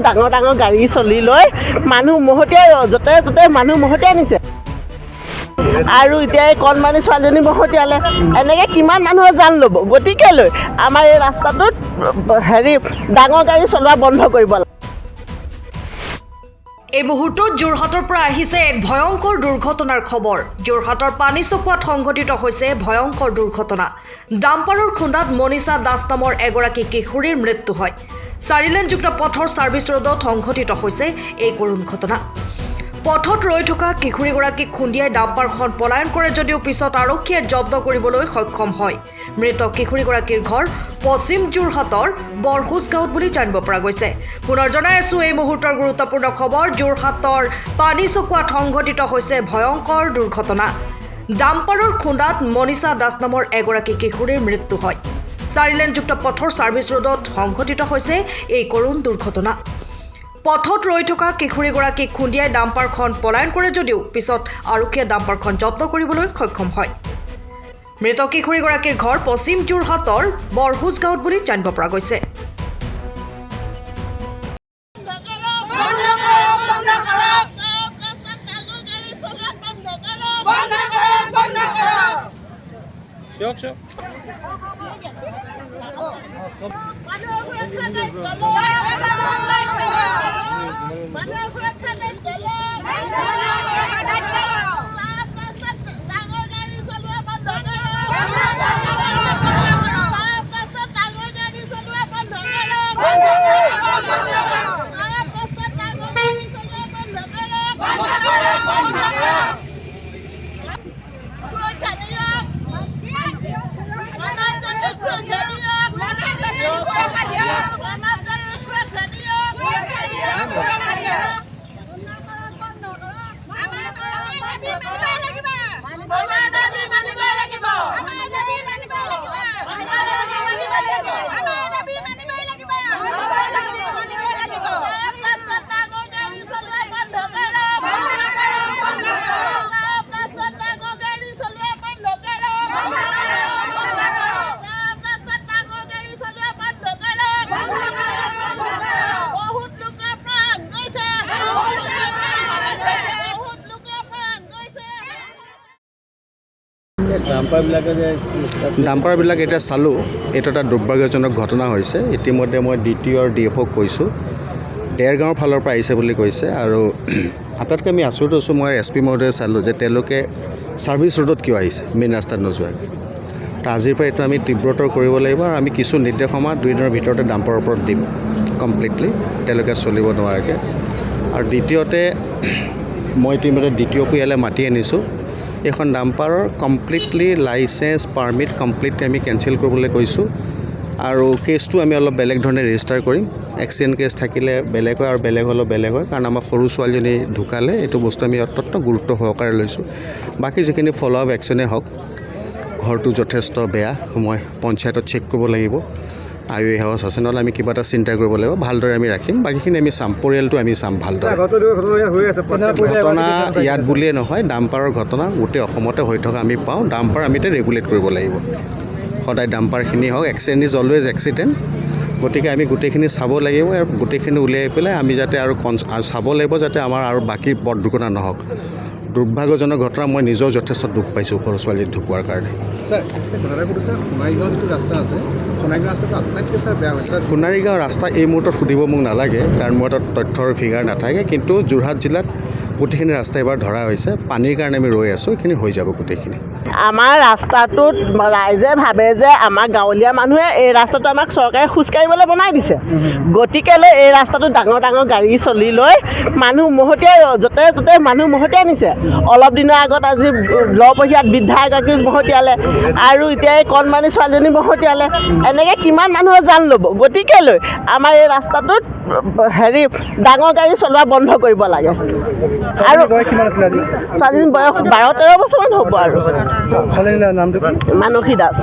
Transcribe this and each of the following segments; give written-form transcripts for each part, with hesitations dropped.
ডাঙৰ ডাঙৰ গাড়ী চলি লৈ মানুহ মহতিয়াই য'তে ত'তে মানুহ মহতিয়াই নিছে আৰু এতিয়া এই কণমানি ছোৱালীজনী মহতিয়ালে এনেকৈ কিমান মানুহৰ জান ল'ব। গতিকে লৈ আমাৰ এই ৰাস্তাটোত ডাঙৰ গাড়ী চলোৱা বন্ধ কৰিব লাগে। এই মুহূৰ্তত যোৰহাটৰ পৰা আহিছে এক ভয়ংকৰ দুৰ্ঘটনাৰ খবৰ। যোৰহাটৰ পানীচকুৱাত সংঘটিত হৈছে ভয়ংকৰ দুৰ্ঘটনা। ডাম্পাৰৰ খুন্দাত মনীষা দাস নামৰ এগৰাকী কিশোৰীৰ মৃত্যু হয়। 4 লেনযুক্ত পথৰ ছাৰ্ভিচ ৰোডত সংঘটিত হৈছে এই কৰুণ ঘটনা। পথত ৰৈ থকা কিশোৰীগৰাকীক খুন্দিয়াই ডাম্পাৰখন পলায়ন কৰে যদিও পিছত আৰক্ষীয়ে জব্দ কৰিবলৈ সক্ষম হয়। মৃত কিশোৰীগৰাকীৰ ঘৰ পশ্চিম যোৰহাটৰ বৰহুজ গাঁৱত বুলি জানিব পৰা গৈছে। পুনৰ জনাই আছোঁ এই মুহূৰ্তৰ গুৰুত্বপূৰ্ণ খবৰ। যোৰহাটৰ পানীচকুৱাত সংঘটিত হৈছে ভয়ংকৰ দুৰ্ঘটনা। ডাম্পাৰৰ খুন্দাত মনীষা দাস নামৰ এগৰাকী কিশোৰীৰ মৃত্যু হয়। 4 লেনযুক্ত পথৰ ছাৰ্ভিচ ৰোডত সংঘটিত হৈছে এই কৰুণ দুৰ্ঘটনা। পথত ৰৈ থকা কিশোৰীগৰাকীক খুন্দিয়াই ডাম্পাৰখন পলায়ন কৰে যদিও পিছত আৰক্ষীয়ে ডাম্পাৰখন জব্দ কৰিবলৈ সক্ষম হয়। মৃত কিশোৰীগৰাকীৰ ঘৰ পশ্চিম যোৰহাটৰ বৰহুজ গাঁৱত বুলি জানিব পৰা গৈছে। ডাম্পাৰবিলাক এতিয়া চালোঁ, এইটো এটা দুৰ্ভাগ্যজনক ঘটনা হৈছে। ইতিমধ্যে মই DTO আৰু DFOক কৈছোঁ, দেৰগাঁৱৰ ফালৰ পৰা আহিছে বুলি কৈছে। আৰু আটাইতকৈ আমি আচৰিত হৈছোঁ, মই SP মহোদয়ে চালোঁ যে তেওঁলোকে ছাৰ্ভিচ ৰোডত কিয় আহিছে, মেইন ৰাস্তাত নোযোৱাকৈ। তো আজিৰ পৰা এইটো আমি তীব্ৰতৰ কৰিব লাগিব আৰু আমি কিছু নিৰ্দেশনা 2 দিনৰ ভিতৰতে ডাম্পাৰৰ ওপৰত দিম কমপ্লিটলি, তেওঁলোকে চলিব নোৱাৰাকৈ। আৰু দ্বিতীয়তে মই ইতিমধ্যে DTOকো ইয়ালৈ মাতি আনিছোঁ। এইখন ডাম্পাৰৰ কমপ্লিটলি লাইচেঞ্চ পাৰ্মিট কমপ্লিটলি আমি কেঞ্চেল কৰিবলৈ কৈছোঁ। আৰু কেছটো আমি অলপ বেলেগ ধৰণে ৰেজিষ্টাৰ কৰিম। এক্সিডেণ্ট কেছ থাকিলে বেলেগ হয় আৰু বেলেগ হ'লেও বেলেগ হয়, কাৰণ আমাৰ সৰু ছোৱালীজনী ঢুকালে। এইটো বস্তু আমি অত্যন্ত গুৰুত্ব সহকাৰে লৈছোঁ। বাকী যিখিনি ফ'ল' আপ একশ্যনেই হওক, ঘৰটো যথেষ্ট বেয়া, মই পঞ্চায়তত চেক কৰিব লাগিব। IOA হাউচ আছে, নহ'লে আমি কিবা এটা চিন্তা কৰিব লাগিব। ভালদৰে আমি ৰাখিম, বাকীখিনি আমি চাম, পৰিয়ালটো আমি চাম ভালদৰে। ঘটনা ইয়াত বুলিয়ে নহয়, ডাম্পাৰৰ ঘটনা গোটেই অসমতে হৈ থকা আমি পাওঁ। ডাম্পাৰ আমি ৰেগুলেট কৰিব লাগিব। সদায় ডাম্পাৰখিনি হওক, এক্সিডেণ্ট ইজ অলৱেজ এক্সিডেণ্ট। গতিকে আমি গোটেইখিনি চাব লাগিব আৰু গোটেইখিনি উলিয়াই পেলাই আমি যাতে আৰু চাব লাগিব যাতে আমাৰ আৰু বাকী পথ দুৰ্ঘটনা নহওক। দুৰ্ভাগ্যজনক ঘটনা, মই নিজেও যথেষ্ট দুখ পাইছোঁ সৰু ছোৱালী ঢুকোৱাৰ কাৰণে। সোণাৰীগাঁও ৰাস্তা এই মুহূৰ্তত সুধিব মোক নালাগে, কাৰণ মোৰ তাত তথ্যৰ ফিগাৰ নাথাকে। কিন্তু যোৰহাট জিলাত গোটেইখিনি ৰাস্তা এবাৰ ধৰা হৈছে। পানীৰ কাৰণে আমি ৰৈ আছোঁ, এইখিনি হৈ যাব গোটেইখিনি। আমাৰ ৰাস্তাটোত ৰাইজে ভাবে যে আমাৰ গাঁৱলীয়া মানুহে এই ৰাস্তাটো আমাক চৰকাৰে খোজকাঢ়িবলৈ বনাই দিছে। গতিকে লৈ এই ৰাস্তাটোত ডাঙৰ ডাঙৰ গাড়ী চলি লৈ মানুহ মহতিয়াই য'তে ত'তে মানুহ মহতিয়াই নিছে। অলপ দিনৰ আগত আজি লপহীয়াত বৃদ্ধা এগৰাকী মহতিয়ালে আৰু এতিয়া এই কণমানি ছোৱালীজনী মহতিয়ালে। এনেকৈ কিমান মানুহৰ জান ল'ব। গতিকে লৈ আমাৰ এই ৰাস্তাটোত ডাঙৰ গাড়ী চলোৱা বন্ধ কৰিব লাগে। আৰু ছোৱালীজনীৰ বয়স 12-13 বছৰমান হ'ব। আৰু মানসী দাস,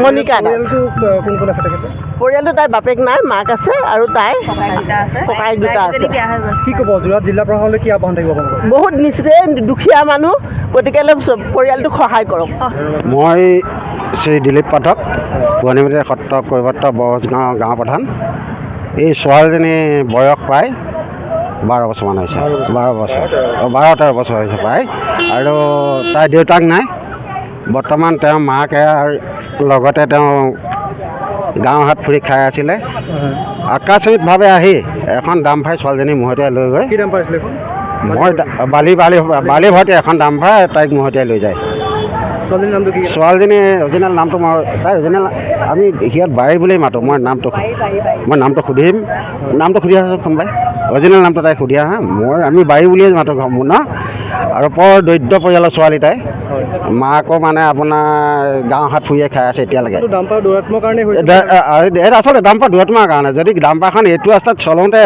মনিকা দাস। পৰিয়ালটো তাইৰ বাপেক নাই, মাক আছে আৰু তাই ককায়েক দুটা আছে। কি ক'ব যোৰহাট জিলা প্ৰশাসনলৈ কি আহ্বান থাকিব? বহুত নিশ্চিতে দুখীয়া মানুহ, গতিকে পৰিয়ালটোক সহায় কৰক। মই শ্ৰী দিলীপ পাঠক, গুৱাহাটী সত্ৰ কৈৱত্ৰ বৰহজ গাঁও গাঁও প্ৰধান। এই ছোৱালীজনী বয়স প্ৰায় 12 বছৰমান হৈছে, 12 বছৰ 12-13 বছৰ হৈছে প্ৰায়। আৰু তাইৰ দেউতাক নাই। বৰ্তমান তেওঁ মাকে আৰু লগতে তেওঁ গাঁও হাত ফুৰি খাই আছিলে। আকস্মিকভাৱে আহি এখন ডাম্পাৰ ছোৱালীজনী মহতিয়াই লৈ গৈ, কি দাম পাইছিলে এখন মই বালি ভৰ্তি এখন ডাম্পাৰ তাইক মহতিয়াই লৈ যায়। ছোৱালীজনীৰ নামটো কি? ছোৱালীজনী অৰিজিনেল নামটো মই তাই অৰিজিনেল আমি সিহঁত বাৰী বুলিয়েই মাতোঁ। মই নামটো সুধিম, নামটো সুধি আছোঁ কোনোবাই অৰিজিনেল নামটো তাই সুধি আহা। আমি বাৰী বুলিয়েই মাতোঁ মোৰ ন। আৰু বৰ দৰিদ্ৰ পৰিয়ালৰ ছোৱালী তাই। মাকো মানে আপোনাৰ গাঁও হাত ফুৰিয়ে খাই আছে এতিয়ালৈকে। ডাম্পাৰ দৌৰাত্মৰ কাৰণে এইটো আচলতে ডাম্পাৰ দৌৰাত্মৰ কাৰণে। যদি ডাম্পাৰখন এইটো ৰাস্তাত চলাওঁতে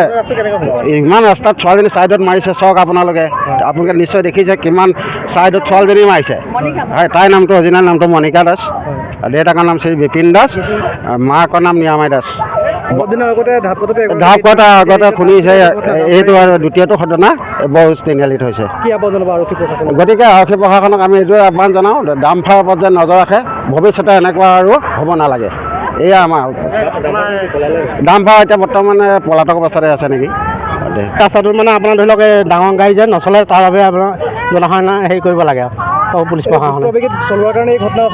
ইমান ৰাস্তাত ছোৱালীজনী ছাইডত মাৰিছে, চাওক আপোনালোকে নিশ্চয় দেখিছে কিমান ছাইডত ছোৱালীজনী মাৰিছে। হয়, তাইৰ নামটো অৰিজিনেল নামটো মণিকা দাস, দেউতাকৰ নাম শ্ৰী বিপিন দাস, মাকৰ নাম নিয়ামাই দাস। ঢাপকটা আগতে শুনিছে। এইটো আৰু দ্বিতীয়টো ঘটনা বৰ তিনিআলিত হৈছে। গতিকে আৰক্ষী প্ৰশাসনক আমি এইটোৱে আহ্বান জনাওঁ, ডাম্পাৰৰ ওপৰত যেন নজৰ ৰাখে, ভৱিষ্যতে এনেকুৱা আৰু হ'ব নালাগে। এয়া আমাৰ ডাম্পাৰ এতিয়া বৰ্তমানে পলাতক অৱস্থাতে আছে নেকি। ৰাস্তাটোত মানে আপোনাৰ ধৰি লওক ডাঙৰ গাড়ী যে নচলে, তাৰ বাবে আপোনাৰ জনসাধাৰণে হেৰি কৰিব লাগে আৰু পুলিচ প্ৰশাসনে চলোৱাৰ কাৰণে এই ঘটনা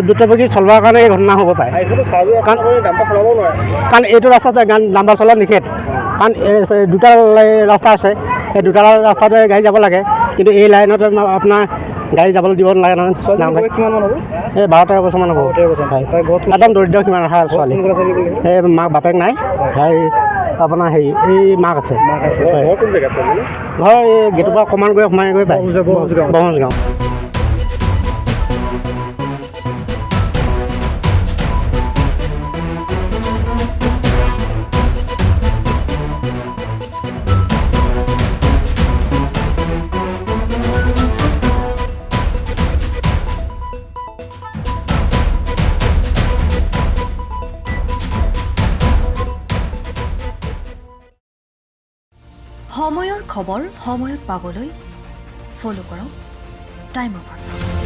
দ্ৰুতবেগী চলোৱাৰ কাৰণে এই ঘটনা হ'ব পাৰে। কাৰণ এইটো ৰাস্তাতে ডাম্পাৰ চলোৱা নিষেধ। কাৰণ দুটা ৰাস্তা আছে, সেই দুটা ৰাস্তাতে গাড়ী যাব লাগে, কিন্তু এই লাইনত আপোনাৰ গাড়ী যাবলৈ দিব নালাগে নহয়। কিমানমান হ'ব? এই 12-13 বছৰমান হ'ব। একদম দৰিদ্ৰ সিমান ৰখা ছোৱালী। এই মাক বাপেক নাই, আপোনাৰ হেৰি এই মাক আছে। ঘৰ এই গেটৰ পৰা অকণমান গৈ সোমাই গৈ পায় বহজগাঁও। সময়ৰ খবৰ সময়ত পাবলৈ ফ'ল' কৰক টাইম অফ আছাম।